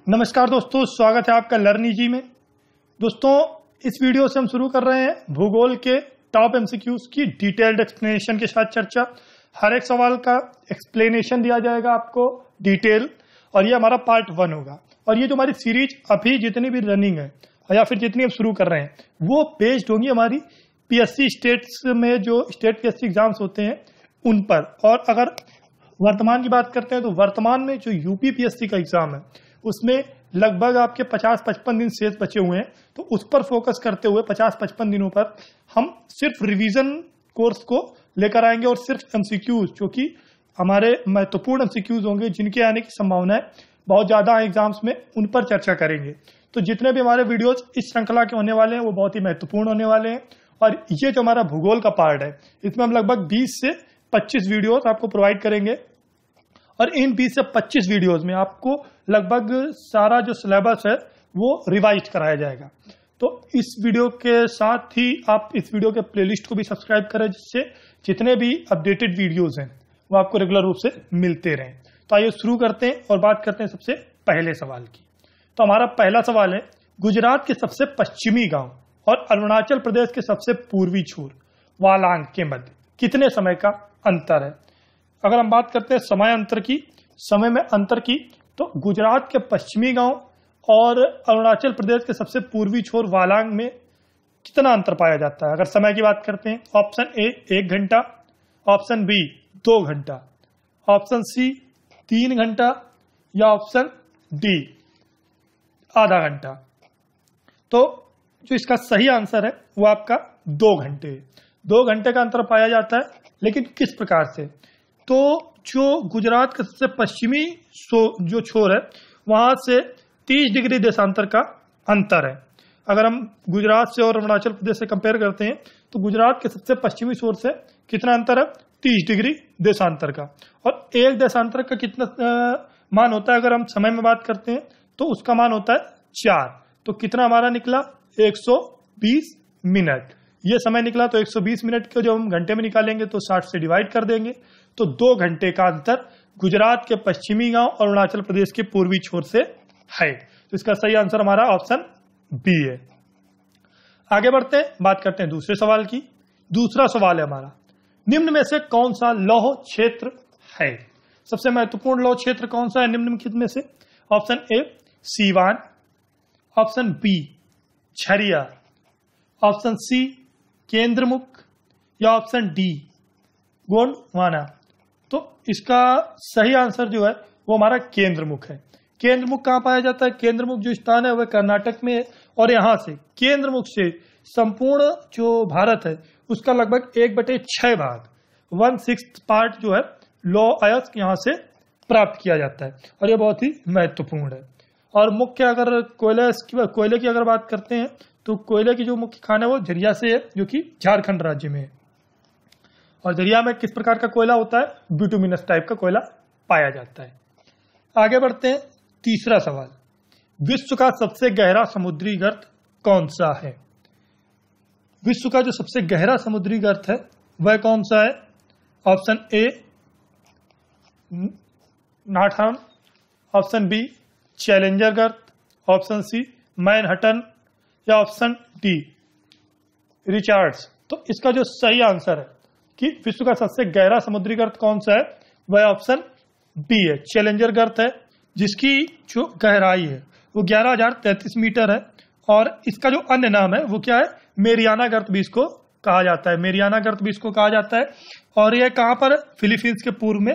नमस्कार दोस्तों, स्वागत है आपका लर्न इजी में। दोस्तों, इस वीडियो से हम शुरू कर रहे हैं भूगोल के टॉप एमसीक्यूज की डिटेल्ड एक्सप्लेनेशन के साथ चर्चा। हर एक सवाल का एक्सप्लेनेशन दिया जाएगा आपको डिटेल, और ये हमारा पार्ट 1 होगा। और ये जो हमारी सीरीज अभी जितनी भी रनिंग है या फिर जितनी हम शुरू कर रहे हैं वो बेस्ड होंगी हमारी पीएससी स्टेट्स में जो स्टेट पीएससी एग्जाम्स होते हैं उन पर। और अगर वर्तमान की बात करते हैं तो वर्तमान में जो यूपी पीएससी का एग्जाम है उसमें लगभग आपके 50-55 दिन शेष बचे हुए हैं। तो उस पर फोकस करते हुए 50-55 दिनों पर हम सिर्फ रिवीजन कोर्स को लेकर आएंगे और सिर्फ एमसीक्यूज जो कि हमारे महत्वपूर्ण एमसीक्यूज होंगे जिनके आने की संभावना है बहुत ज्यादा है एग्जाम्स में, उन पर चर्चा करेंगे। तो जितने भी हमारे वीडियोज इस श्रृंखला के होने वाले हैं वो बहुत ही महत्वपूर्ण होने वाले हैं। और ये जो हमारा भूगोल का पार्ट है इसमें हम लगभग 20 से 25 वीडियोज आपको प्रोवाइड करेंगे। और इन 20 से 25 वीडियोज में आपको लगभग सारा जो सिलेबस है वो रिवाइज कराया जाएगा। तो इस वीडियो के साथ ही आप इस वीडियो के प्लेलिस्ट को भी सब्सक्राइब करें, जिससे जितने भी अपडेटेड वीडियोज हैं वो आपको रेगुलर रूप से मिलते रहें। तो आइए शुरू करते हैं और बात करते हैं सबसे पहले सवाल की। तो हमारा पहला सवाल है, गुजरात के सबसे पश्चिमी गांव और अरुणाचल प्रदेश के सबसे पूर्वी छोर वालांग के मध्य कितने समय का अंतर है। अगर हम बात करते हैं समय में अंतर की, तो गुजरात के पश्चिमी गांव और अरुणाचल प्रदेश के सबसे पूर्वी छोर वालांग में कितना अंतर पाया जाता है। अगर समय की बात करते हैं, ऑप्शन ए 1 घंटा, ऑप्शन बी 2 घंटा, ऑप्शन सी 3 घंटा या ऑप्शन डी आधा घंटा। तो जो इसका सही आंसर है वो आपका 2 घंटे है। 2 घंटे का अंतर पाया जाता है, लेकिन किस प्रकार से। तो जो गुजरात का सबसे पश्चिमी जो छोर है वहां से 30 डिग्री देशांतर का अंतर है। अगर हम गुजरात से और अरुणाचल प्रदेश से कंपेयर करते हैं तो गुजरात के सबसे पश्चिमी छोर से कितना अंतर है, 30 डिग्री देशांतर का। और एक देशांतर का कितना मान होता है, अगर हम समय में बात करते हैं तो उसका मान होता है 4। तो कितना हमारा निकला, 120 मिनट। ये समय निकला। तो 120 मिनट को जब हम घंटे में निकालेंगे तो 60 से डिवाइड कर देंगे, तो 2 घंटे का अंतर गुजरात के पश्चिमी गांव और अरुणाचल प्रदेश के पूर्वी छोर से है। तो इसका सही आंसर हमारा ऑप्शन बी है। आगे बढ़ते हैं, बात करते हैं दूसरे सवाल की। दूसरा सवाल है हमारा, निम्न में से कौन सा लौह क्षेत्र है। सबसे महत्वपूर्ण लौह क्षेत्र कौन सा है निम्नलिखित में से। Option A Siwan, option B Jharia, option C केंद्रमुख या ऑप्शन डी गोंडवाना। तो इसका सही आंसर जो है वो हमारा केंद्रमुख है। केंद्रमुख कहां पाया जाता है, केंद्रमुख जो स्थान है वह कर्नाटक में है। और यहां से केंद्रमुख से संपूर्ण जो भारत है उसका लगभग 1/6 भाग 1/6 पार्ट जो है लौह अयस्क यहां से प्राप्त किया जाता है। और यह बहुत ही महत्वपूर्ण है। और मुख्य अगर कोयले की अगर बात करते हैं तो कोयले की जो मुख्य खान है वो झरिया से है, जो कि झारखंड राज्य में है। और झरिया में किस प्रकार का कोयला होता है, बिटुमिनस टाइप का कोयला पाया जाता है। आगे बढ़ते हैं, तीसरा सवाल, विश्व का सबसे गहरा समुद्री गर्त कौन सा है। विश्व का जो सबसे गहरा समुद्री गर्त है वह कौन सा है। Option A Nathan, option B Challenger गर्त, ऑप्शन सी मैनहट्टन या ऑप्शन डी रिचार्ड्स। तो इसका जो सही आंसर है कि विश्व का सबसे गहरा समुद्री गर्त कौन सा है वह ऑप्शन बी है, चैलेंजर गर्त है, जिसकी जो गहराई है वो 11,033 मीटर है। और इसका जो अन्य नाम है वो क्या है, मेरियाना गर्त भी इसको कहा जाता है। मेरियाना गर्त भी इसको कहा जाता है। और यह कहां पर है, फिलीपींस के पूर्व में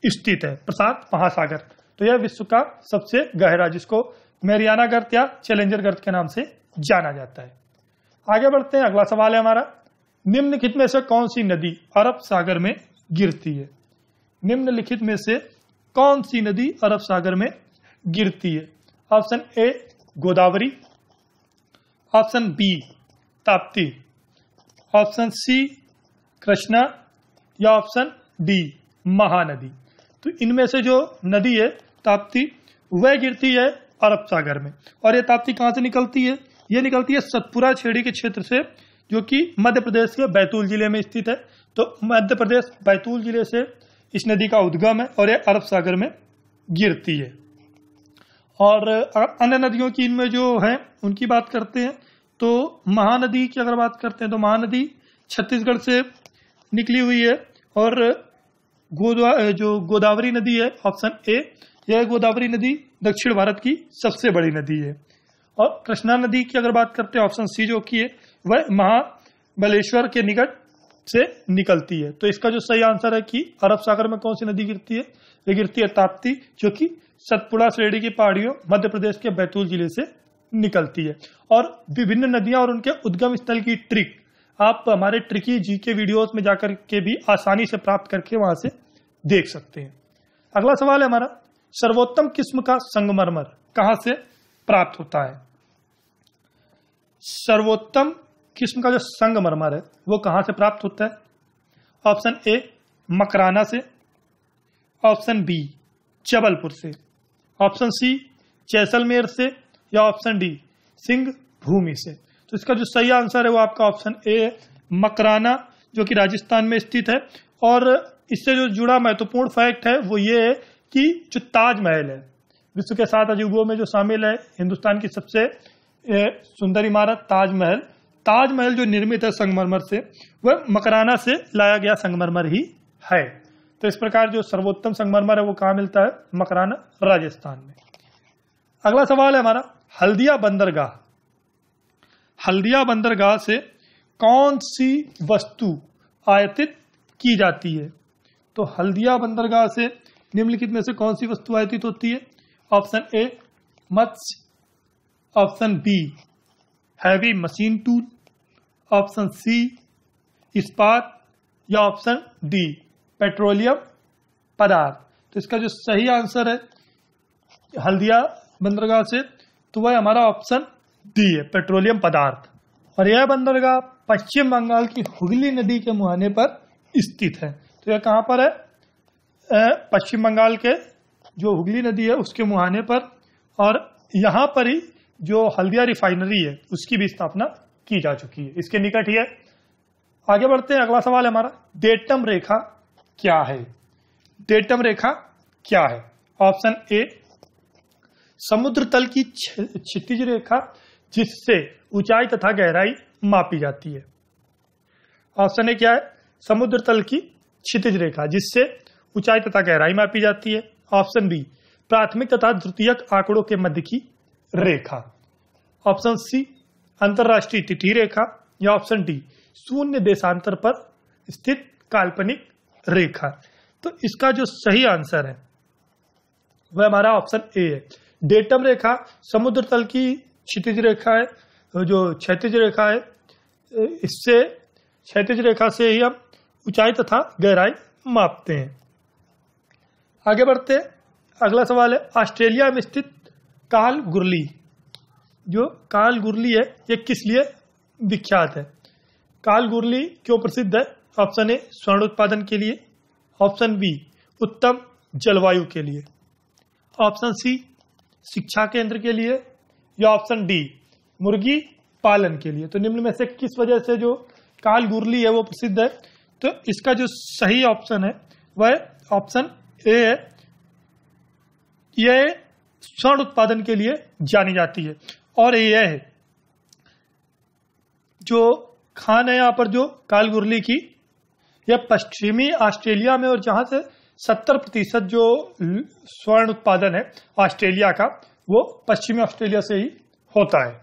स्थित है, प्रशांत महासागर। तो यह विश्व का सबसे गहरा, जिसको मेरियाना गर्त या चैलेंजर गर्त के नाम से जाना जाता है। आगे बढ़ते हैं, अगला सवाल है हमारा, निम्नलिखित में से कौन सी नदी अरब सागर में गिरती है। निम्नलिखित में से कौन सी नदी अरब सागर में गिरती है। Option A Godavari, option B Tapti, option C Krishna या ऑप्शन डी महानदी। तो इनमें से जो नदी है ताप्ती वह गिरती है अरब सागर में। और ये ताप्ती कहां से निकलती है, ये निकलती है सतपुरा छेड़ी के क्षेत्र से, जो कि मध्य प्रदेश के बैतूल जिले में स्थित है। तो मध्य प्रदेश बैतूल जिले से इस नदी का उद्गम है और यह अरब सागर में गिरती है। और अन्य नदियों की इनमें जो है उनकी बात करते हैं तो महानदी की अगर बात करते हैं तो महानदी छत्तीसगढ़ से निकली हुई है और जो गोदावरी नदी है ऑप्शन ए, यह गोदावरी नदी दक्षिण भारत की सबसे बड़ी नदी है। और कृष्णा नदी की अगर बात करते हैं ऑप्शन सी जो की है वह महाबलेश्वर के निकट से निकलती है। तो इसका जो सही आंसर है कि अरब सागर में कौन सी नदी गिरती है, वे गिरती है ताप्ती, जो कि सतपुड़ा श्रेणी की पहाड़ियों मध्य प्रदेश के बैतूल जिले से निकलती है। और विभिन्न नदियां और उनके उद्गम स्थल की ट्रिक आप हमारे ट्रिकी जी के वीडियोस में जाकर के भी आसानी से प्राप्त करके वहां से देख सकते हैं। अगला सवाल है हमारा, सर्वोत्तम किस्म का संगमरमर कहां से प्राप्त होता है? सर्वोत्तम किस्म का जो संगमरमर है वो कहां से प्राप्त होता है? ऑप्शन ए मकराना से, ऑप्शन बी जबलपुर से, ऑप्शन सी जैसलमेर से, या ऑप्शन डी सिंह भूमि से। तो इसका जो सही आंसर है वो आपका ऑप्शन ए है, मकराना, जो कि राजस्थान में स्थित है। और इससे जो जुड़ा महत्वपूर्ण फैक्ट है वो ये है कि जो ताजमहल है विश्व के 7 अजूबों में जो शामिल है, हिंदुस्तान की सबसे सुंदर इमारत ताजमहल जो निर्मित है संगमरमर से, वह मकराना से लाया गया संगमरमर ही है। तो इस प्रकार जो सर्वोत्तम संगमरमर है वो कहाँ मिलता है? मकराना, राजस्थान में। अगला सवाल है हमारा, हल्दिया बंदरगाह से कौन सी वस्तु आयातित की जाती है? तो हल्दिया बंदरगाह से निम्नलिखित में से कौन सी वस्तु आयातित होती है? ऑप्शन ए मत्स्य, option B heavy machine tool, option C इस्पात, या ऑप्शन डी पेट्रोलियम पदार्थ। तो इसका जो सही आंसर है हल्दिया बंदरगाह से तो वह हमारा ऑप्शन डी है, पेट्रोलियम पदार्थ। और यह बंदरगाह पश्चिम बंगाल की हुगली नदी के मुहाने पर स्थित है। तो यह कहां पर है? पश्चिम बंगाल के जो हुगली नदी है उसके मुहाने पर, और यहां पर ही जो हल्दिया रिफाइनरी है उसकी भी स्थापना की जा चुकी है, इसके निकट ही है। आगे बढ़ते हैं, अगला सवाल है हमारा, डेटम रेखा क्या है? डेटम रेखा क्या है? ऑप्शन ए समुद्र तल की क्षितिज रेखा जिससे ऊंचाई तथा गहराई मापी जाती है। ऑप्शन ए क्या है? समुद्र तल की क्षितिज रेखा जिससे ऊंचाई तथा गहराई मापी जाती है। ऑप्शन बी प्राथमिक तथा द्वितीयक आंकड़ों के मध्य की रेखा। ऑप्शन सी अंतरराष्ट्रीय तिथि रेखा, या ऑप्शन डी शून्य देशांतर पर स्थित काल्पनिक रेखा। तो इसका जो सही आंसर है वह हमारा ऑप्शन ए है, डेटम रेखा समुद्र तल की क्षितिज रेखा है, जो क्षैतिज रेखा है, इससे क्षैतिज रेखा से ही हम ऊंचाई तथा गहराई मापते हैं। आगे बढ़ते हैं, अगला सवाल है, ऑस्ट्रेलिया में स्थित काल गुरली, जो काल गुरली है ये किस लिए विख्यात है? काल गुरली क्यों प्रसिद्ध है? ऑप्शन ए स्वर्ण उत्पादन के लिए, ऑप्शन बी उत्तम जलवायु के लिए, ऑप्शन सी शिक्षा केंद्र के लिए, या ऑप्शन डी मुर्गी पालन के लिए। तो निम्न में से किस वजह से जो काल गुरली है वो प्रसिद्ध है? तो इसका जो सही ऑप्शन है वह ऑप्शन ए है, यह स्वर्ण उत्पादन के लिए जानी जाती है। और यह है जो खान है यहाँ पर जो काल गुरली की, यह पश्चिमी ऑस्ट्रेलिया में, और जहां से 70% जो स्वर्ण उत्पादन है ऑस्ट्रेलिया का वो पश्चिमी ऑस्ट्रेलिया से ही होता है।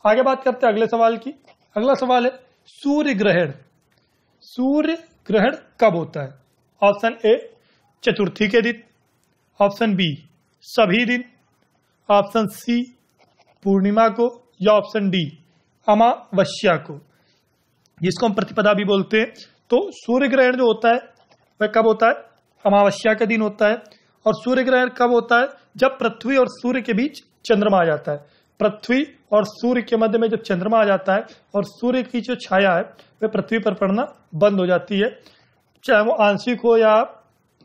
आगे बात करते हैं अगले सवाल की। अगला सवाल है, सूर्य ग्रहण कब होता है? ऑप्शन ए चतुर्थी के दिन, ऑप्शन बी सभी दिन, ऑप्शन सी पूर्णिमा को, या ऑप्शन डी अमावस्या को, जिसको हम प्रतिपदा भी बोलते हैं। तो सूर्य ग्रहण जो होता है वह कब होता है? अमावस्या के दिन होता है। और सूर्य ग्रहण कब होता है? जब पृथ्वी और सूर्य के बीच चंद्रमा आ जाता है। पृथ्वी और सूर्य के मध्य में जब चंद्रमा आ जाता है और सूर्य की जो छाया है वह पृथ्वी पर पड़ना बंद हो जाती है, चाहे वो आंशिक हो या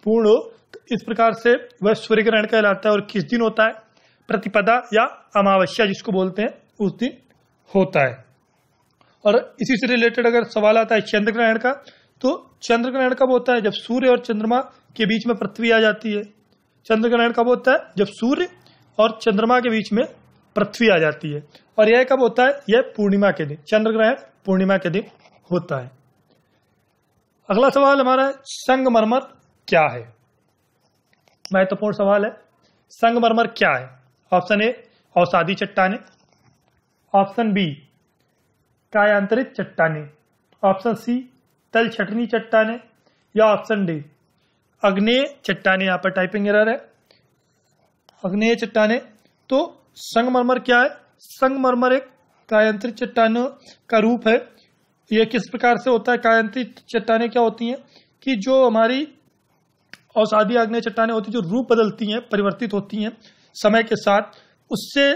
पूर्ण हो। तो इस प्रकार से वह सूर्य ग्रहण कहलाता है। और किस दिन होता है? प्रतिपदा या अमावस्या जिसको बोलते हैं उस दिन होता है। और इसी से रिलेटेड अगर सवाल आता है चंद्र ग्रहण का, तो चंद्र ग्रहण कब होता है? जब सूर्य और चंद्रमा के बीच में पृथ्वी आ जाती है। चंद्र ग्रहण कब होता है? जब सूर्य और चंद्रमा के बीच में पृथ्वी आ जाती है। और यह कब होता है? यह पूर्णिमा के दिन, चंद्र ग्रहण पूर्णिमा के दिन होता है। अगला सवाल हमारा है, संगमरमर क्या है? महत्वपूर्ण सवाल है। संगमरमर क्या है? ऑप्शन ए औषधि चट्टाने, ऑप्शन बी कायांतरित चट्टाने, ऑप्शन सी तल छटनी चट्टाने, या ऑप्शन डी अग्नेय चट्टाने। यहां पर टाइपिंग एरर है, अग्नेय चट्टाने। तो संगमरमर क्या है? संगमरमर एक कायांतरित चट्टानों का रूप है। यह किस प्रकार से होता है? कायांतरित चट्टानें क्या होती हैं कि जो हमारी औषधि आग्नेय चट्टानें होती हैं, जो रूप बदलती हैं, परिवर्तित होती हैं समय के साथ, उससे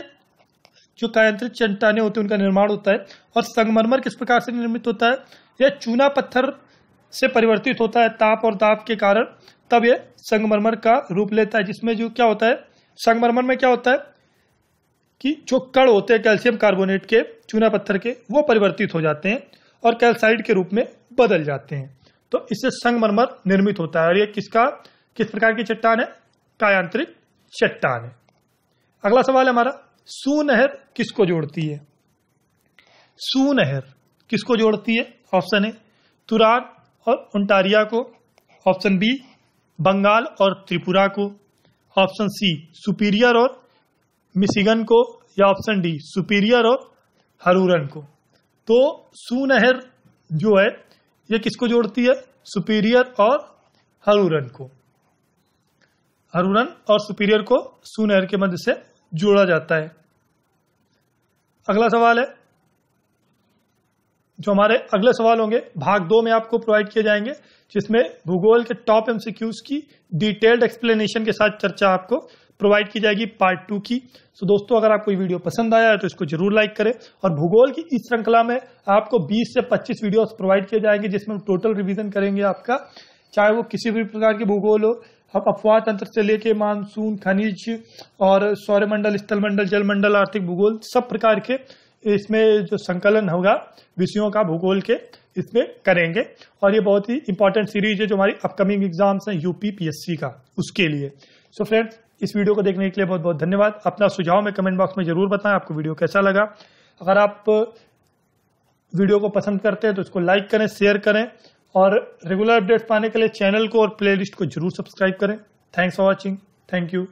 जो कायांतरित चट्टानें होती हैं उनका निर्माण होता है। और संगमरमर किस प्रकार से निर्मित होता है? यह चूना पत्थर से परिवर्तित होता है ताप और दाब के कारण, तब यह संगमरमर का रूप लेता है। जिसमें जो क्या होता है, संगमरमर में क्या होता है कि जो कण होते हैं कैल्शियम कार्बोनेट के, चूना पत्थर के, वो परिवर्तित हो जाते हैं और कैल्साइट के रूप में बदल जाते हैं। तो इससे संगमरमर निर्मित होता है। और ये किस प्रकार की चट्टान है? कायांतरित चट्टान है। अगला सवाल है हमारा, सूनहर किसको जोड़ती है? सूनहर किसको जोड़ती है? ऑप्शन ए तुरान और ओंटारिया को, ऑप्शन बी बंगाल और त्रिपुरा को, ऑप्शन सी सुपीरियर और मिशिगन को, या ऑप्शन डी सुपीरियर और हरूरन को। तो सूनहर जो है ये किसको जोड़ती है? सुपीरियर और हरूरन को। हरूरन और सुपीरियर को सूनहर के मध्य से जोड़ा जाता है। अगला सवाल है, जो हमारे अगले सवाल होंगे भाग 2 में आपको प्रोवाइड किए जाएंगे, जिसमें भूगोल के टॉप एमसीक्यूज की डिटेल्ड एक्सप्लेनेशन के साथ चर्चा आपको प्रोवाइड की जाएगी पार्ट 2 की। तो दोस्तों, अगर आपको ये वीडियो पसंद आया है तो इसको जरूर लाइक करें। और भूगोल की इस श्रृंखला में आपको 20 से 25 वीडियोस प्रोवाइड किए जाएंगे, जिसमें टोटल रिवीजन करेंगे आपका, चाहे वो किसी भी प्रकार की भूगोल हो, हम अपवाह तंत्र से लेके मानसून, खनिज और सौरमंडल, स्थलमंडल, जलमंडल, आर्थिक भूगोल, सब प्रकार के इसमें जो संकलन होगा विषयों का भूगोल के, इसमें करेंगे। और ये बहुत ही इंपॉर्टेंट सीरीज है जो हमारी अपकमिंग एग्जाम्स हैं यूपी पीएससी का, उसके लिए। सो फ्रेंड्स, इस वीडियो को देखने के लिए बहुत बहुत धन्यवाद। अपना सुझाव में कमेंट बॉक्स में जरूर बताएं आपको वीडियो कैसा लगा। अगर आप वीडियो को पसंद करते हैं तो इसको लाइक करें, शेयर करें, और रेगुलर अपडेट्स पाने के लिए चैनल को और प्लेलिस्ट को जरूर सब्सक्राइब करें। Thanks for watching. Thank you.